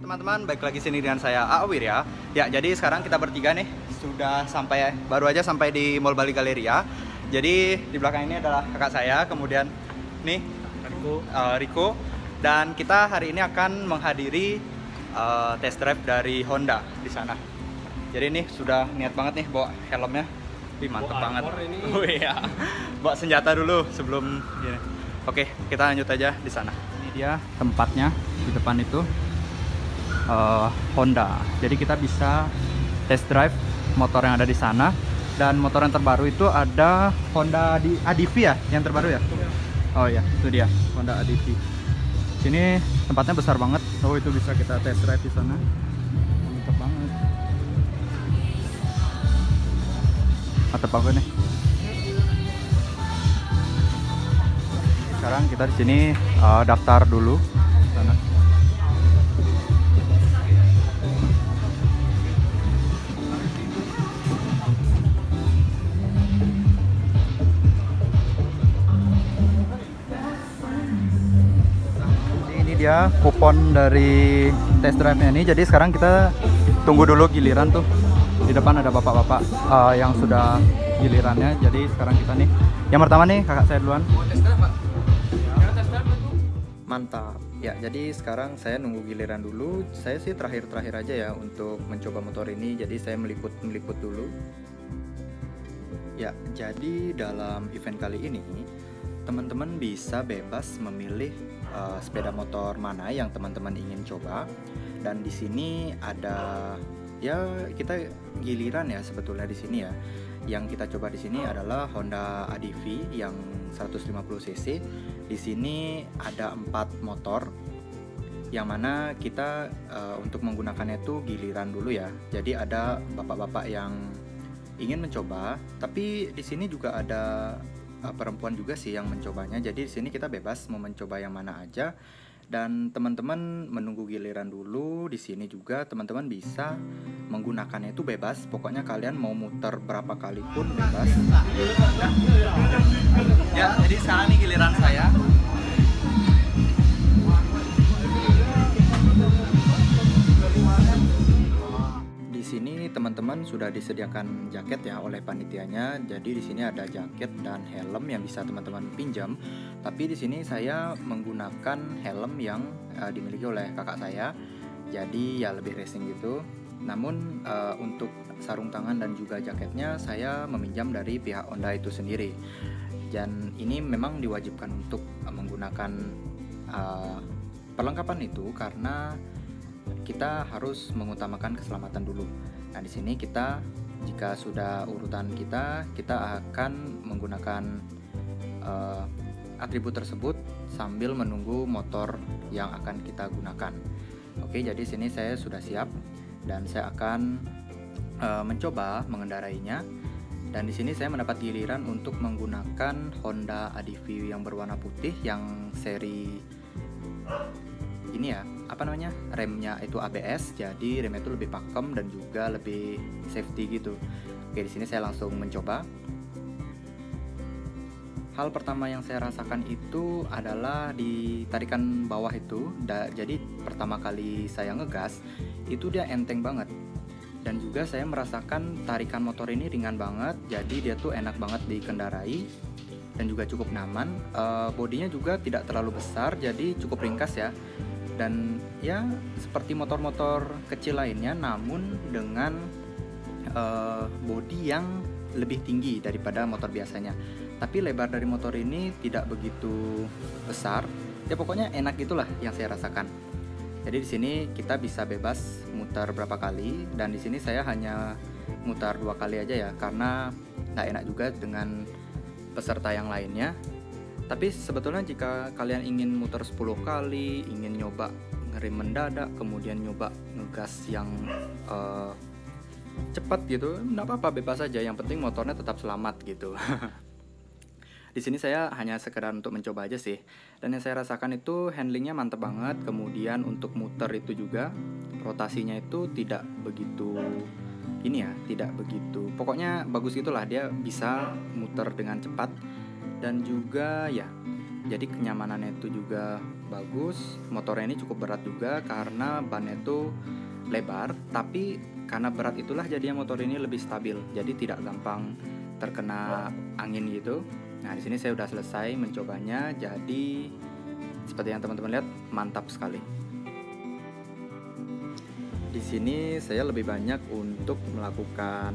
teman-teman, baik lagi sini dengan saya Awir ya. Ya, jadi sekarang kita bertiga nih baru aja sampai di Mall Bali Galleria. Jadi di belakang ini adalah kakak saya, kemudian nih Riko, dan kita hari ini akan menghadiri test drive dari Honda di sana. Jadi nih sudah niat banget nih bawa helmnya. Mantap banget. Oh iya. Bawa senjata dulu sebelum gini. Oke, kita lanjut aja di sana. Ini dia tempatnya di depan itu. Honda. Jadi kita bisa test drive motor yang ada di sana, dan motor yang terbaru itu ada Honda ADV ya, yang terbaru ya. Oh ya, itu dia Honda ADV. Sini tempatnya besar banget. Oh, itu bisa kita test drive di sana. Mantap banget. Mantap banget nih. Sekarang kita di sini daftar dulu di sana. Dia kupon dari test drive-nya ini. Jadi sekarang kita tunggu dulu giliran tuh. Di depan ada bapak-bapak yang sudah gilirannya. Jadi sekarang kita nih, yang pertama nih kakak saya duluan. Mantap. Ya, jadi sekarang saya nunggu giliran dulu. Saya sih terakhir aja ya untuk mencoba motor ini. Jadi saya meliput dulu. Ya, jadi dalam event kali ini teman-teman bisa bebas memilih sepeda motor mana yang teman-teman ingin coba. Dan di sini ada, ya kita giliran ya sebetulnya di sini ya. Yang kita coba di sini adalah Honda ADV yang 150 cc. Di sini ada 4 motor, yang mana kita untuk menggunakannya itu giliran dulu ya. Jadi ada bapak-bapak yang ingin mencoba, tapi di sini juga ada perempuan juga sih yang mencobanya. Jadi di sini kita bebas mau mencoba yang mana aja, dan teman-teman menunggu giliran dulu. Di sini juga teman-teman bisa menggunakannya itu bebas. Pokoknya kalian mau muter berapa kali pun bebas. Ya, jadi sekarang nih giliran saya. Di sini teman-teman sudah disediakan jaket ya oleh panitianya. Jadi di sini ada jaket dan helm yang bisa teman-teman pinjam. Tapi di sini saya menggunakan helm yang dimiliki oleh kakak saya. Jadi ya lebih racing gitu. Namun untuk sarung tangan dan juga jaketnya saya meminjam dari pihak Honda itu sendiri. Dan ini memang diwajibkan untuk menggunakan perlengkapan itu karena kita harus mengutamakan keselamatan dulu. Nah, di sini kita, jika sudah urutan kita akan menggunakan atribut tersebut sambil menunggu motor yang akan kita gunakan. Oke, jadi sini saya sudah siap dan saya akan mencoba mengendarainya. Dan di sini saya mendapat giliran untuk menggunakan Honda ADV yang berwarna putih yang seri ini ya, remnya itu ABS, jadi remnya itu lebih pakem dan juga lebih safety gitu. Oke, di sini saya langsung mencoba. Hal pertama yang saya rasakan itu adalah di tarikan bawah itu. Jadi pertama kali saya ngegas itu dia enteng banget, dan juga saya merasakan tarikan motor ini ringan banget. Jadi dia tuh enak banget dikendarai dan juga cukup nyaman. Bodinya juga tidak terlalu besar, jadi cukup ringkas ya. Dan ya seperti motor-motor kecil lainnya, namun dengan bodi yang lebih tinggi daripada motor biasanya. Tapi lebar dari motor ini tidak begitu besar. Ya pokoknya enak itulah yang saya rasakan. Jadi di sini kita bisa bebas muter berapa kali, dan di sini saya hanya mutar 2 kali aja ya, karena nggak enak juga dengan peserta yang lainnya. Tapi sebetulnya jika kalian ingin muter 10 kali, ingin nyoba ngerem mendadak, kemudian nyoba ngegas yang cepat gitu, nggak apa-apa, bebas aja. Yang penting motornya tetap selamat gitu. Di sini saya hanya sekedar untuk mencoba aja sih. Dan yang saya rasakan itu handlingnya mantep banget. Kemudian untuk muter itu juga rotasinya itu tidak begitu pokoknya bagus gitulah. Dia bisa muter dengan cepat. Dan juga ya Jadi kenyamanannya itu juga bagus. Motornya ini cukup berat juga karena bannya itu lebar, tapi karena berat itulah jadinya motor ini lebih stabil. Jadi tidak gampang terkena angin gitu. Nah, di sini saya udah selesai mencobanya. Jadi seperti yang teman-teman lihat, mantap sekali. Di sini saya lebih banyak untuk melakukan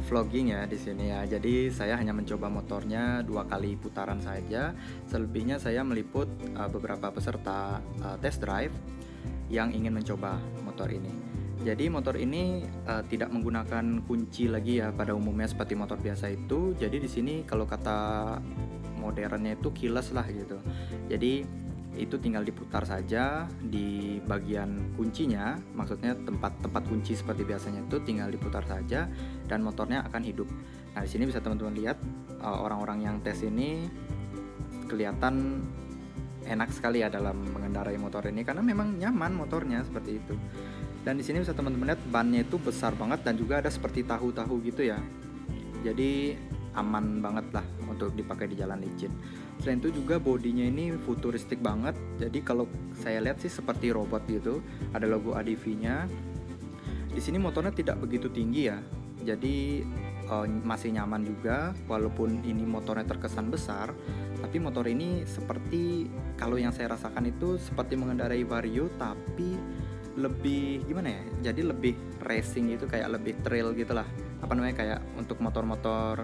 vlogging ya di sini ya. Jadi saya hanya mencoba motornya 2 kali putaran saja. Selebihnya saya meliput beberapa peserta test drive yang ingin mencoba motor ini. Jadi motor ini tidak menggunakan kunci lagi ya pada umumnya seperti motor biasa itu. Jadi di sini kalau kata modernnya itu keyless lah gitu. Jadi itu tinggal diputar saja di bagian kuncinya, maksudnya tempat kunci seperti biasanya itu tinggal diputar saja dan motornya akan hidup. Nah, di sini bisa teman-teman lihat orang-orang yang tes ini kelihatan enak sekali ya dalam mengendarai motor ini karena memang nyaman motornya seperti itu. Dan di sini bisa teman-teman lihat bannya itu besar banget dan juga ada seperti tahu-tahu gitu ya. Jadi aman banget lah untuk dipakai di jalan licin. Selain itu juga bodinya ini futuristik banget. Jadi kalau saya lihat sih seperti robot gitu. Ada logo ADV-nya. Di sini motornya tidak begitu tinggi ya. Jadi masih nyaman juga walaupun ini motornya terkesan besar. Tapi motor ini seperti kalau yang saya rasakan itu seperti mengendarai Vario tapi lebih gimana ya? Jadi lebih racing gitu, kayak lebih trail gitulah. Apa namanya, kayak untuk motor-motor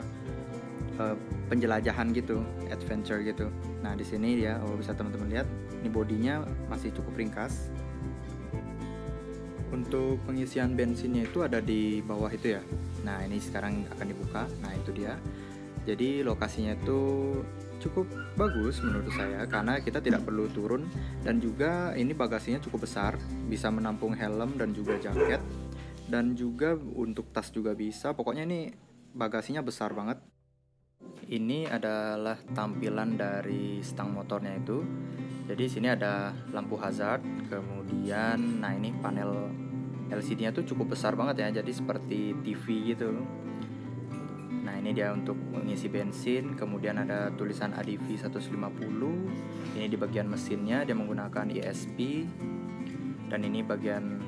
penjelajahan gitu, adventure gitu. Nah, di sini ya, bisa teman-teman lihat, ini bodinya masih cukup ringkas. Untuk pengisian bensinnya itu ada di bawah itu ya. Nah, ini sekarang akan dibuka. Nah, itu dia. Jadi lokasinya itu cukup bagus menurut saya karena kita tidak perlu turun dan juga ini bagasinya cukup besar, bisa menampung helm dan juga jaket dan juga untuk tas juga bisa. Pokoknya ini bagasinya besar banget. Ini adalah tampilan dari stang motornya itu. Jadi sini ada lampu hazard, kemudian nah ini panel LCD-nya tuh cukup besar banget ya. Jadi seperti TV gitu. Nah, ini dia untuk mengisi bensin, kemudian ada tulisan ADV 150. Ini di bagian mesinnya dia menggunakan ESP. Dan ini bagian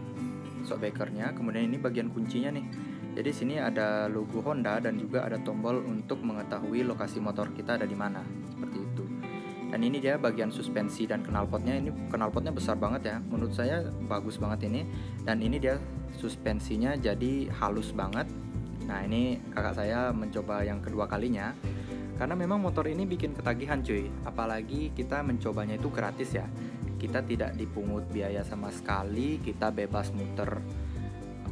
shockbreaker-nya, kemudian ini bagian kuncinya nih. Jadi sini ada logo Honda dan juga ada tombol untuk mengetahui lokasi motor kita ada di mana, seperti itu. Dan ini dia bagian suspensi dan knalpotnya. Ini knalpotnya besar banget ya, menurut saya bagus banget ini. Dan ini dia suspensinya jadi halus banget. Nah, ini kakak saya mencoba yang kedua kalinya karena memang motor ini bikin ketagihan cuy. Apalagi kita mencobanya itu gratis ya. Kita tidak dipungut biaya sama sekali, kita bebas muter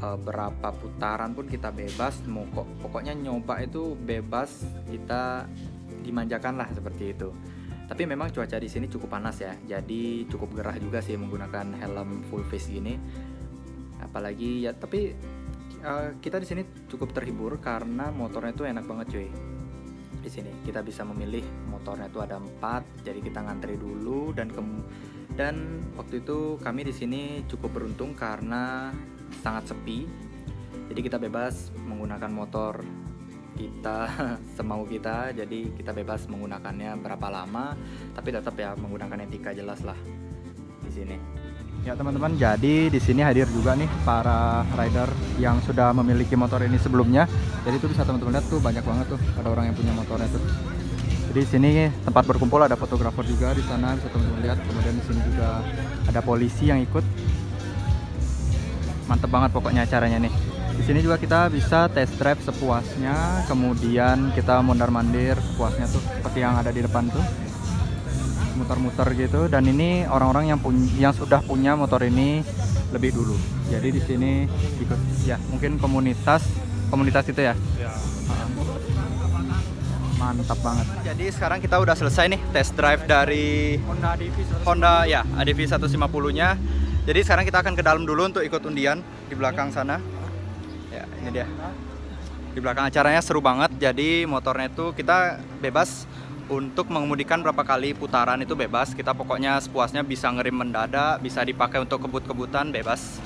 berapa putaran pun kita bebas, pokoknya nyoba itu bebas, kita dimanjakan lah seperti itu. Tapi memang cuaca di sini cukup panas ya, jadi cukup gerah juga sih menggunakan helm full face gini. Apalagi ya, tapi kita di sini cukup terhibur karena motornya itu enak banget cuy. Di sini kita bisa memilih motornya itu ada 4, jadi kita ngantri dulu dan waktu itu kami di sini cukup beruntung karena sangat sepi. Jadi kita bebas menggunakan motor kita semau kita. Jadi kita bebas menggunakannya berapa lama, tapi tetap ya menggunakan etika jelas lah di sini. Ya teman-teman, jadi di sini hadir juga nih para rider yang sudah memiliki motor ini sebelumnya. Jadi itu bisa teman-teman lihat tuh banyak banget tuh ada orang yang punya motornya tuh. Jadi di sini tempat berkumpul, ada fotografer juga di sana bisa teman-teman lihat. Kemudian di sini juga ada polisi yang ikut. Mantep banget pokoknya acaranya nih. Di sini juga kita bisa test drive sepuasnya, kemudian kita mondar-mandir sepuasnya tuh seperti yang ada di depan tuh. Muter-muter gitu, dan ini orang-orang yang sudah punya motor ini lebih dulu. Jadi di sini ikut ya, mungkin komunitas itu ya. Mantap banget. Jadi sekarang kita udah selesai nih test drive dari Honda ya, ADV 150-nya. Jadi sekarang kita akan ke dalam dulu untuk ikut undian di belakang sana. Ya, ini dia. Di belakang acaranya seru banget. Jadi motornya itu kita bebas untuk mengemudikan berapa kali putaran itu bebas. Kita pokoknya sepuasnya, bisa ngerem mendadak, bisa dipakai untuk kebut-kebutan, bebas.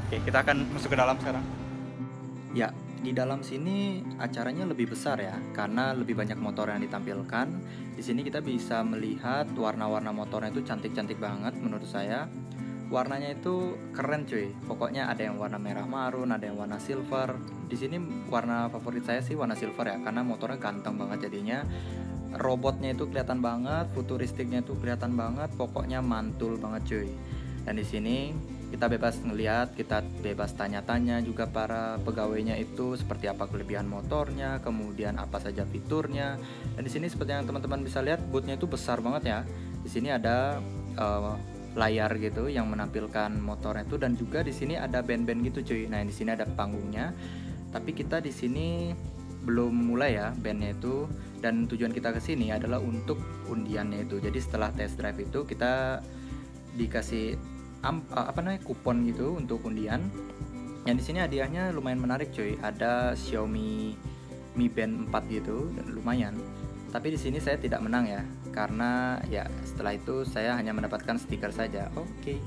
Oke, kita akan masuk ke dalam sekarang. Ya, Di dalam sini acaranya lebih besar ya, karena lebih banyak motor yang ditampilkan. Di sini kita bisa melihat warna-warna motornya itu cantik-cantik banget menurut saya. Warnanya itu keren cuy. Pokoknya ada yang warna merah marun, ada yang warna silver. Di sini warna favorit saya sih warna silver ya, karena motornya ganteng banget jadinya. Robotnya itu kelihatan banget, futuristiknya itu kelihatan banget, pokoknya mantul banget cuy. Dan di sini kita bebas ngelihat, kita bebas tanya-tanya juga para pegawainya itu seperti apa kelebihan motornya, kemudian apa saja fiturnya. Dan di sini seperti yang teman-teman bisa lihat, bootnya itu besar banget ya. Di sini ada layar gitu yang menampilkan motornya itu, dan juga di sini ada band-band gitu cuy. Nah, di sini ada panggungnya. Tapi kita di sini belum mulai ya bandnya itu, dan tujuan kita ke sini adalah untuk undiannya itu. Jadi setelah test drive itu kita dikasih kupon gitu untuk undian. Yang di sini hadiahnya lumayan menarik cuy. Ada Xiaomi Mi Band 4 gitu, dan lumayan. Tapi di sini saya tidak menang ya, karena ya setelah itu saya hanya mendapatkan stiker saja. Oke.